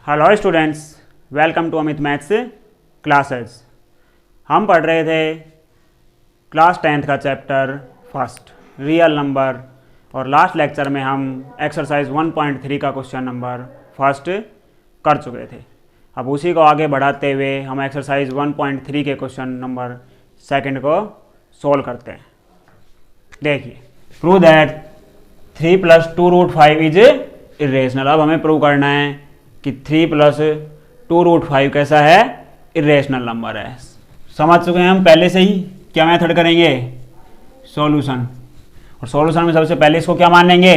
Hello students, welcome to Amit maths classes. हम पढ़ रहे थे क्लास 10th का चैप्टर फर्स्ट रियल नंबर, और लास्ट लेक्चर में हम एक्सरसाइज 1.3 का क्वेश्चन नंबर फर्स्ट कर चुके थे। अब उसी को आगे बढ़ाते हुए हम एक्सरसाइज 1.3 के क्वेश्चन नंबर सेकंड को सोल्व करते हैं। देखिए, प्रूव दैट 3 + 2√5 इज इरेशनल। अब हमें प्रूव करना है कि 3 + 2√5 कैसा है, इरेशनल नंबर है। समझ चुके हैं हम पहले से ही। क्या मेथड करेंगे, सॉल्यूशन। और सॉल्यूशन में सबसे पहले इसको क्या मान लेंगे,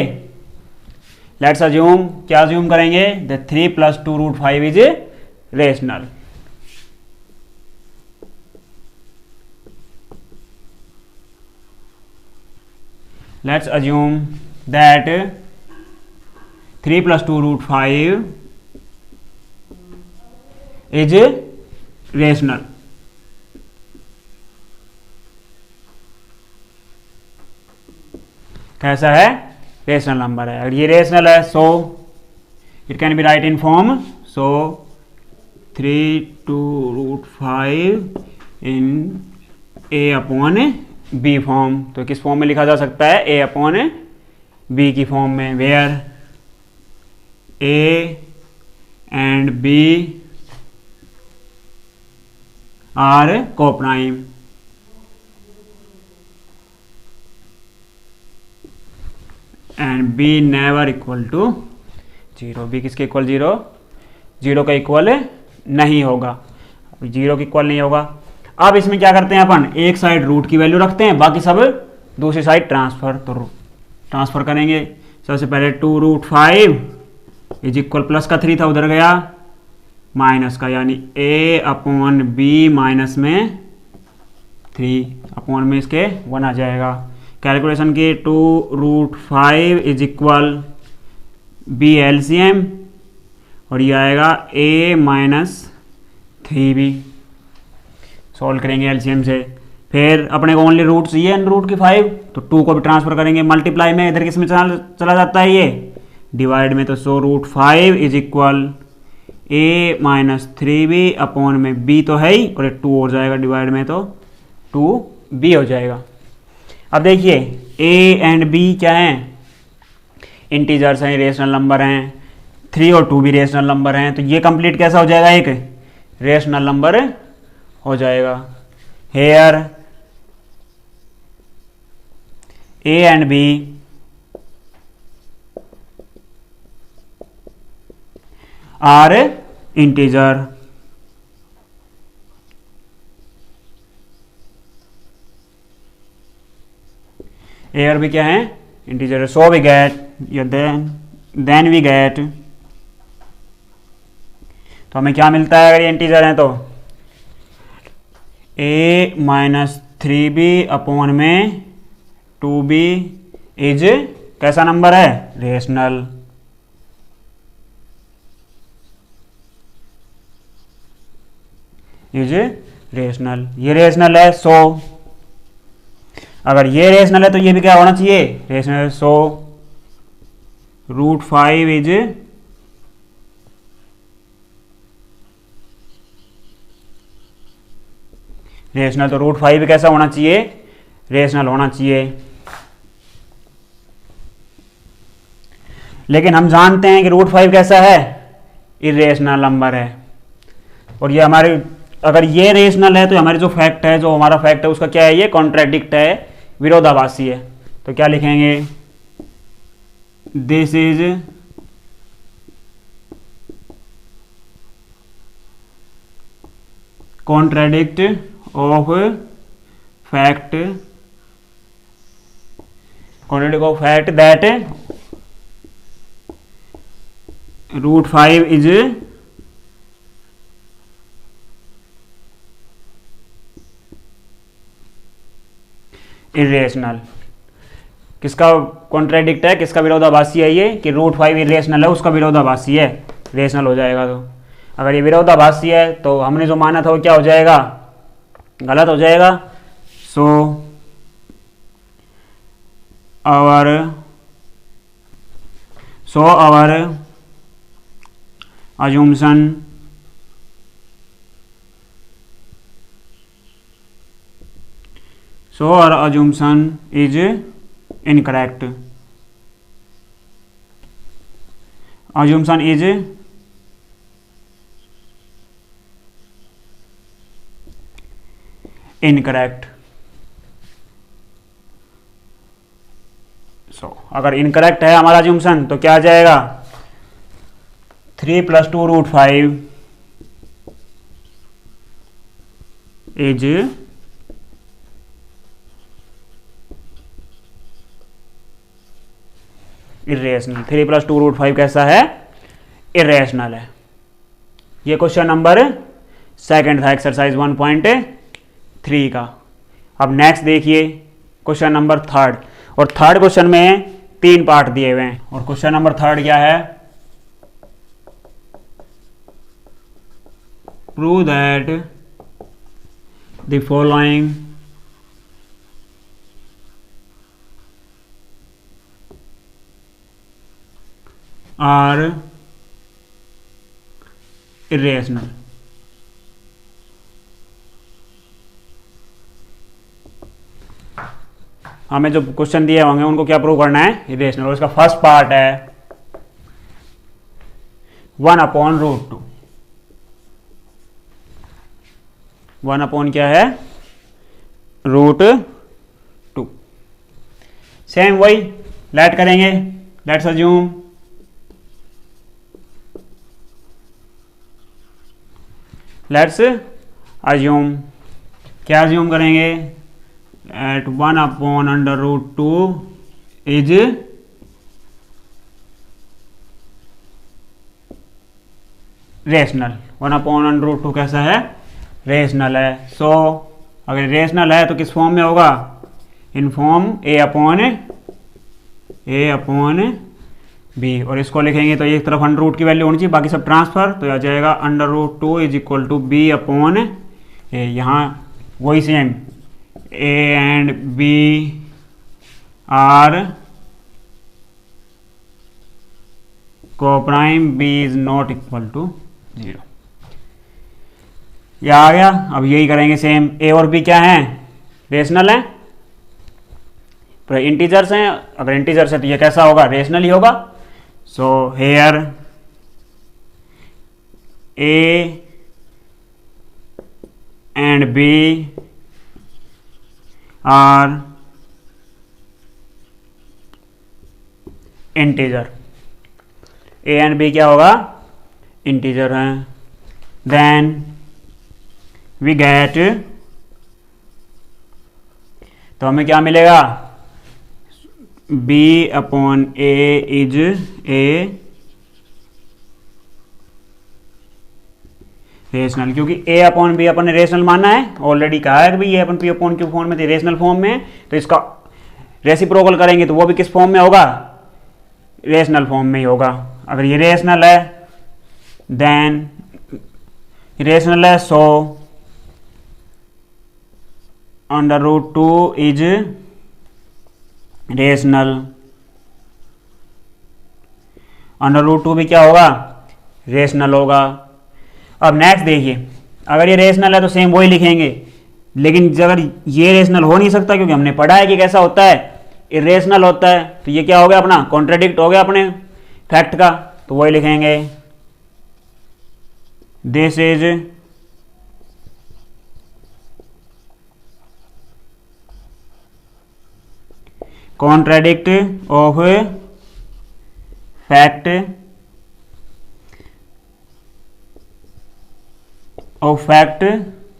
लेट्स अज्यूम। क्या अज्यूम करेंगे, the 3 + 2√5 is rational. Let's assume that 3 + 2√5 is rational. कैसा है, रेशनल नंबर है। अगर ये रेशनल है so it can be right in form, so 3/2√5 in a/b form. तो किस फॉर्म में लिखा जा सकता है, a/b की फॉर्म में, where a and b are coprime. And b never equal to 0। b किसके इक्वल, 0 का इक्वल नहीं होगा, 0 के इक्वल नहीं होगा। अब इसमें क्या करते हैं अपन, एक साइड रूट की वैल्यू रखते हैं, बाकी सब दूसरी साइड ट्रांसफर। तो ट्रांसफर करेंगे। सबसे पहले 2√5 इज इक्वल, प्लस का 3 था उधर गया, माइनस का, यानी a/b माइनस में 3 में इसके 1 आ जाएगा। कैलकुलेशन की 2√5 इज इक्वल b LCM, और ये आएगा a - 3b। सॉल्व करेंगे एलसीएम से। फिर अपने को ओनली रूट चाहिए, रूट की 5, तो 2 को भी ट्रांसफर करेंगे मल्टीप्लाई में। इधर किस में चला जाता है, ये डिवाइड में। तो सो √5 is equal a - 3b upon में b तो है ही, और 2 हो जाएगा डिवाइड में, तो 2b हो जाएगा। अब देखिए a एंड b क्या हैं, इंटीजर्स हैं, रेशनल नंबर हैं। 3 और 2 भी रेशनल नंबर हैं, तो ये कंप्लीट कैसा हो जाएगा, एक रेशनल नंबर हो जाएगा। Here a and b are integer. a और b क्या है, integer. So we get, then we get, तो हमें क्या मिलता है अगर ये इंटीजर है तो, a - 3b अपॉन में 2b इज कैसा नंबर है, रेशनल। इज रेशनल, ये रेशनल है। सो अगर ये रेशनल है तो ये भी क्या होना चाहिए, रेशनल। सो √5 इज रेशनल, तो √5 भी कैसा होना चाहिए, रेशनल होना चाहिए। लेकिन हम जानते हैं कि √5 कैसा है, इरेशनल नंबर है। और ये हमारे, अगर ये रेशनल है तो हमारे जो फैक्ट है, जो हमारा फैक्ट है उसका क्या है, ये कॉन्ट्राडिक्ट है, विरोधाभासी है। तो क्या लिखेंगे, this is contradict of fact, contradict of fact that √5 is irrational. किसका कॉन्ट्राडिक्ट है, किसका विरोधाभासी है ये, कि √5 इरेशनल है, उसका विरोधाभासी है, रेशनल हो जाएगा। तो अगर ये विरोधाभासी है तो हमने जो माना था वो क्या हो जाएगा, गलत हो जाएगा। So our assumption so our assumption is incorrect. Assumption is incorrect. अगर इनकरेक्ट है हमारा assumption तो क्या आ जाएगा, 3 + 2 √5 इज इरेशनल. 3 + 2 √5 कैसा है, इरेशनल है. ये क्वेश्चन नंबर 2 था एक्सरसाइज 1.3 का. अब नेक्स्ट देखिए क्वेश्चन नंबर 3. और थर्ड क्वेश्चन में 3 पार्ट दिए हुए हैं. और क्वेश्चन नंबर 3 क्या है, prove that the following are irrational. हमें जो क्वेश्चन दिए होंगे उनको क्या प्रूव करना है, इरेशनल. और इसका फर्स्ट पार्ट है 1/√2. 1 क्या है, √2. सेम वही लेट करेंगे. लेट्स अज्यूम क्या अज्यूम करेंगे, एट 1/√2 इज रेशनल. 1/√2 कैसा है, रेशनल है. सो अगर रेशनल है तो किस फॉर्म में होगा, इन फॉर्म a/b. और इसको लिखेंगे तो एक तरफ √2 की वैल्यू होनी चाहिए, बाकी सब ट्रांसफर. तो आ जाएगा √2 = b/a. यहाँ वही same a and b are coprime, b is not equal to 0. यह आ गया. अब यही करेंगे सेम. a और b क्या है, रेशनल है. तो इंटीजर्स हैं. अगर इंटीजर्स है तो ये कैसा होगा, रेशनल ही होगा. So here a and b are integer. a and b क्या होगा, इंटीजर हैं. देन वी गेट, तो हमें क्या मिलेगा, b/a इज a रेशनल. क्योंकि a/b अपन ने रेशनल माना है, ऑलरेडी कहा है कि भाई ये अपन p/q फॉर्म में थे, रेशनल फॉर्म में. तो इसका रेसिप्रोकल करेंगे तो वो भी किस फॉर्म में होगा, रेशनल फॉर्म में ही होगा. अगर ये रेशनल है देन रेशनल है, सो √2 इज रेशनल. √2 भी क्या होगा, रेशनल होगा. अब नेक्स्ट देखिए, अगर ये रेशनल है तो सेम वही लिखेंगे. लेकिन अगर ये रेशनल हो नहीं सकता, क्योंकि हमने पढ़ा है कि कैसा होता है, इरेशनल होता है. तो ये क्या हो गया अपना, कॉन्ट्राडिक्ट हो गया अपने फैक्ट का. तो वही लिखेंगे, this is contradict of fact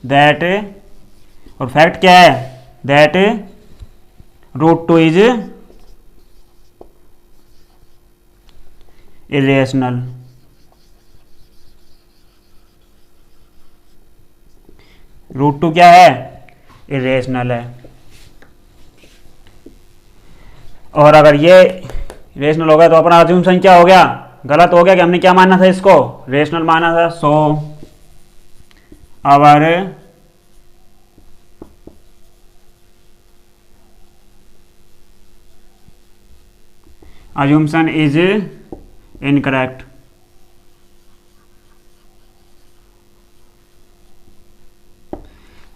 that, और फैक्ट क्या है, दैट √2 इज इरेशनल. √2 क्या है, इरेशनल है. और अगर ये रेशनल हो गया तो अपना अज्यूमशन क्या हो गया, गलत हो गया कि हमने क्या माना था, इसको रेशनल माना था. So our assumption is incorrect.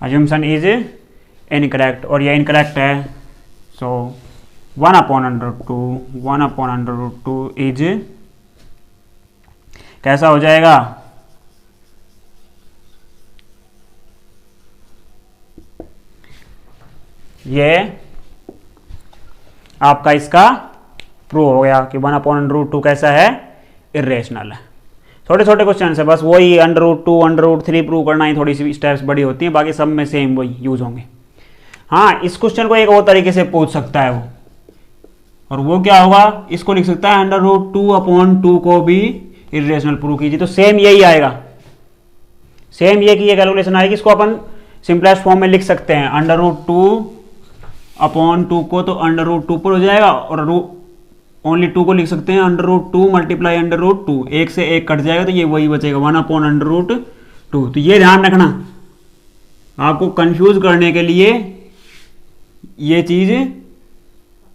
Assumption is incorrect और ये इनकरेक्ट है। सो 1/√2 इज कैसा हो जाएगा, ये आपका इसका प्रूव हो गया कि 1/√2 कैसा है, इरेशनल है। छोटे छोटे क्वेश्चन है, बस वही √2 √3 प्रूव करना ही थोड़ी सी स्टेप्स बड़ी होती हैं, बाकी सब में सेम वही यूज होंगे। हाँ, इस क्वेश्चन को एक और तरीके से पूछ सकता है वो, और वो क्या होगा, इसको लिख सकता है √2/2 को भी इरेशनल प्रूव कीजिए। तो सेम यही आएगा, सेम ये कि ये कैलकुलेशन आएगी। इसको अपन सिंपलेस्ट फॉर्म में लिख सकते हैं, √2/2 को तो √2 पर हो जाएगा, और ओनली 2 को लिख सकते हैं √2 मल्टीप्लाई √2, एक से एक कट जाएगा तो ये वही बचेगा 1/√2। तो ये ध्यान रखना, आपको कंफ्यूज करने के लिए ये चीज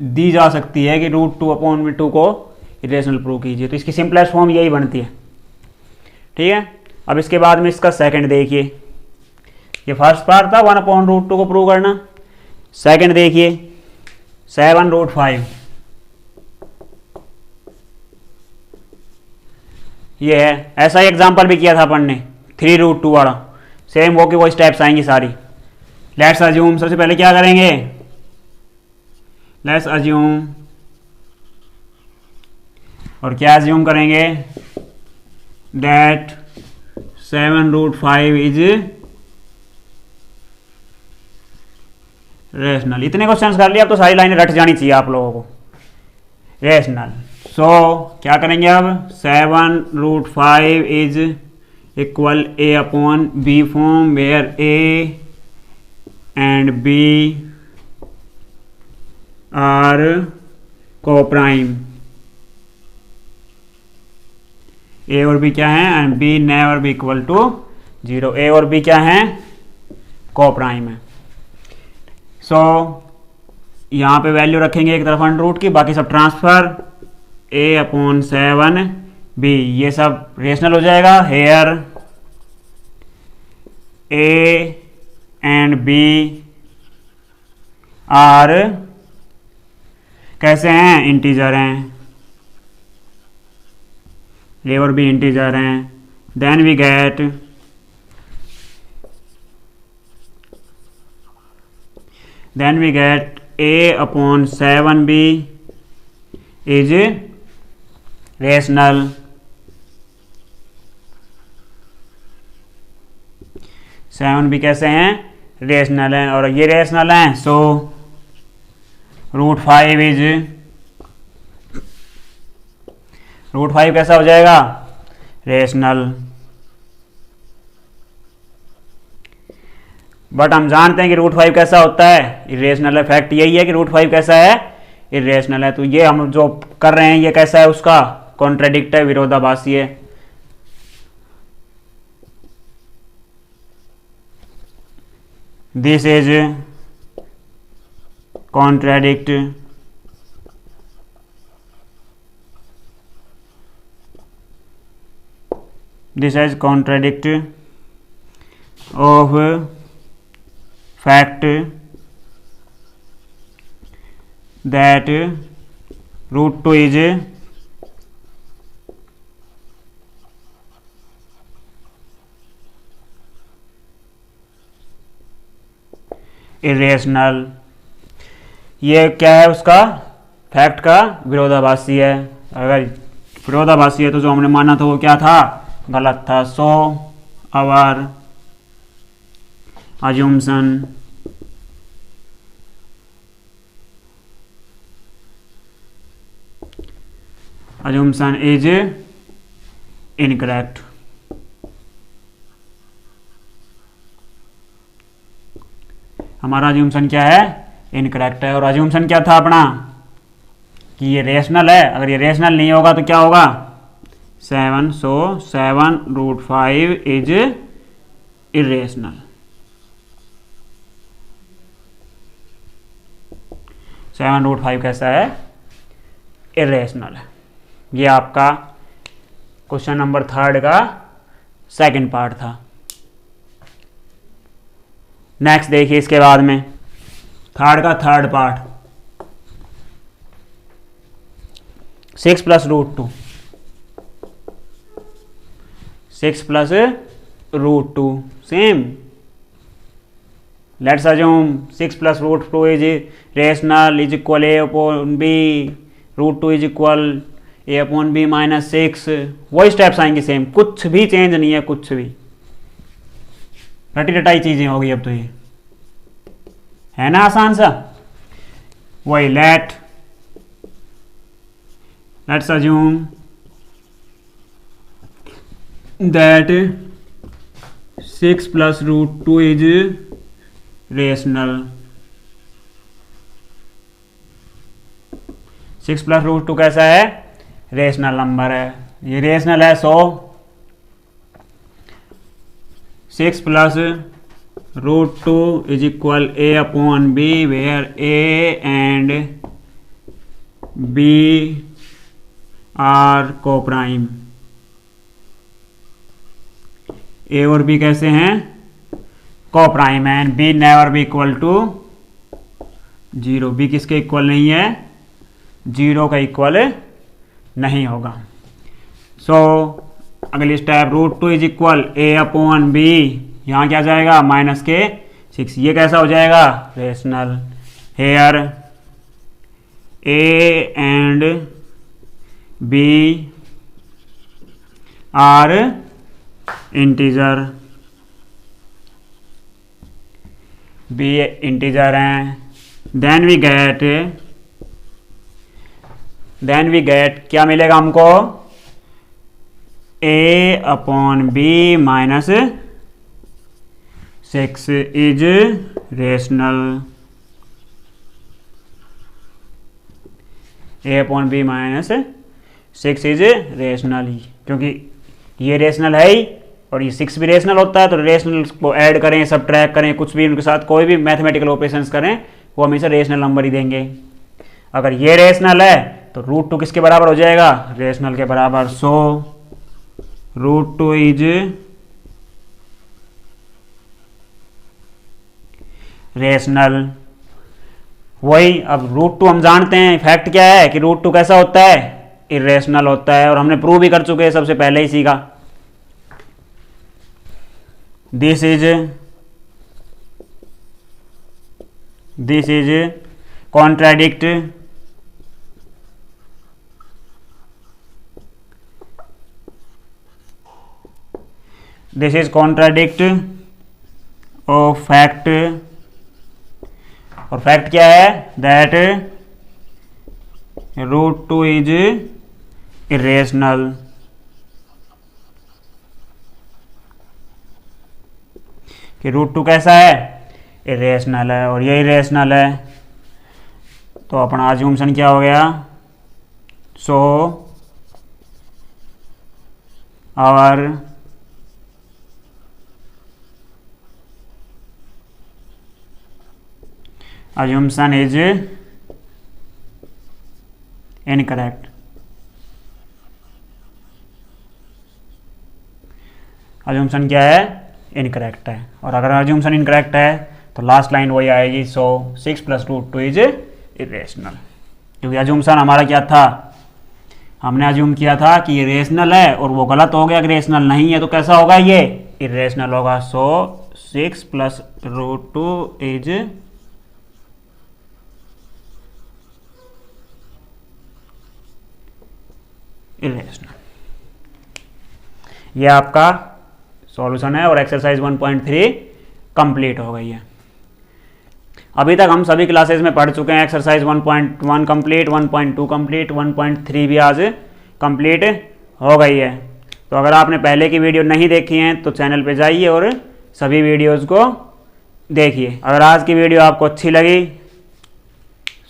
दी जा सकती है कि √2/2 को इरेशनल प्रूव कीजिए। तो इसकी सिंपलेस्ट फॉर्म यही बनती है, ठीक है। अब इसके बाद में इसका सेकंड देखिए, ये फर्स्ट पार्ट था 1/√2 को प्रूव करना। सेकंड देखिए 7√5, ये है। ऐसा ही एग्जाम्पल भी किया था अपन ने 3√2 वाला, सेम वो कि वो स्टेप्स आएंगी सारी। लेट्स अज्यूम, सबसे पहले क्या करेंगे, लेट्स अज्यूम, और क्या अज्यूम करेंगे, दैट 7√5 इज रेशनल। इतने क्वेश्चंस कर लिए, अब तो सारी लाइनें रट जानी चाहिए आप लोगों को, रेशनल। सो क्या करेंगे अब, 7√5 is equal A/B form where A and B are coprime. A और B क्या है, and B never be equal to 0। A और B क्या है, कोप्राइम है। सो यहाँ पे वैल्यू रखेंगे एक तरफ √, की बाकी सब ट्रांसफर, A/7B, ये सब रेशनल हो जाएगा। Here A and B are कैसे हैं, इंटीजर हैं, A और B इंटीजर हैं। Then we get A/7B is rational. Seven भी कैसे हैं, रेशनल हैं, और ये रेशनल हैं। सो √5 इज, √5 कैसा हो जाएगा, रेशनल। बट हम जानते हैं कि √5 कैसा होता है, इरेशनल है। फैक्ट यही है कि √5 कैसा है, इरेशनल है। तो ये हम जो कर रहे हैं ये कैसा है, उसका कॉन्ट्राडिक्ट है, विरोधाभासी है। This is contradict of fact that √2 is irrational। ये क्या है, उसका फैक्ट का विरोधाभासी है। अगर विरोधाभासी है तो जो हमने माना था वो क्या था, गलत था। So our assumption is incorrect। हमारा assumption क्या है, इनकरेक्ट है। और assumption क्या था अपना, कि ये रेशनल है। अगर ये रेशनल नहीं होगा तो क्या होगा, 7। सो 7√5 इज इरेशनल। 7√5 कैसा है, इरेशनल है। ये आपका क्वेश्चन नंबर 3 का सेकंड पार्ट था। नेक्स्ट देखिए इसके बाद में थर्ड का third part 6 plus root two, 6 plus root two same. Let's assume 6 plus root two is rational is equal a upon b, root two is equal a upon b minus 6. वही steps आएंगे same, कुछ भी change नहीं है, कुछ भी रटी रटाई चीजें होगी. अब तो ये है ना आसान सा. वही let's assume that 6 plus root two is rational. 6 plus root two कैसा है? रेशनल नंबर है. ये रेशनल है. So 6 plus root two is equal a upon b where a and b are coprime. A और b कैसे हैं? Coprime है. And b never be equal to 0. B किसके इक्वल नहीं है? 0 का इक्वल नहीं होगा. सो अगली step root two is equal a upon b. यहाँ क्या जाएगा? माइनस के 6. ये कैसा हो जाएगा? Rational. Here a and b are integer. B integer हैं. देन वी गेट क्या मिलेगा हमको? A upon b minus 6 is rational. A upon b minus 6 is rational. ही क्योंकि ये रेशनल है ही और ये 6 भी रेशनल होता है, तो रेशनल को ऐड करें, सबट्रैक्ट करें, कुछ भी उनके साथ कोई भी मैथमेटिकल ऑपरेशंस करें, वो हमेशा रेशनल नंबर ही देंगे. अगर ये रेशनल है तो रूट टू किसके बराबर हो जाएगा? रेशनल के बराबर. So root two is rational. वही अब रूट टू हम जानते हैं फैक्ट क्या है कि रूट टू कैसा होता है? इरेशनल होता है. और हमने प्रूव भी कर चुके हैं, सबसे पहले ही सीखा. This is contradict of fact. और फैक्ट क्या है? That root two is irrational. कि रूट टू कैसा है? इरेशनल है. और ये इरेशनल है तो अपना अज्यूमशन क्या हो गया? So our assumption is incorrect. assumption क्या है? इनकरेक्ट है. और अगर assumption इनकरेक्ट है तो लास्ट लाइन वही आएगी. So 6 plus root two is irrational. क्योंकि assumption हमारा क्या था? हमने अज्यूम किया था कि ये रेशनल है और वो गलत हो गया कि रेशनल नहीं है, तो कैसा होगा? ये इरेशनल होगा. So 6 plus root two is irrational. ये आपका सॉल्यूशन है और एक्सरसाइज 1.3 कंप्लीट हो गई है. अभी तक हम सभी क्लासेस में पढ़ चुके हैं. एक्सरसाइज 1.1 कंप्लीट, 1.2 कंप्लीट, 1.3 भी आज कंप्लीट हो गई है. तो अगर आपने पहले की वीडियो नहीं देखी हैं तो चैनल पे जाइए और सभी वीडियोस को देखिए. अगर आज की वीडियो आपको अच्छी लगी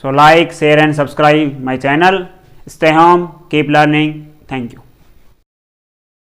so like, share and subscribe my channel. Stay home, keep learning. Thank you.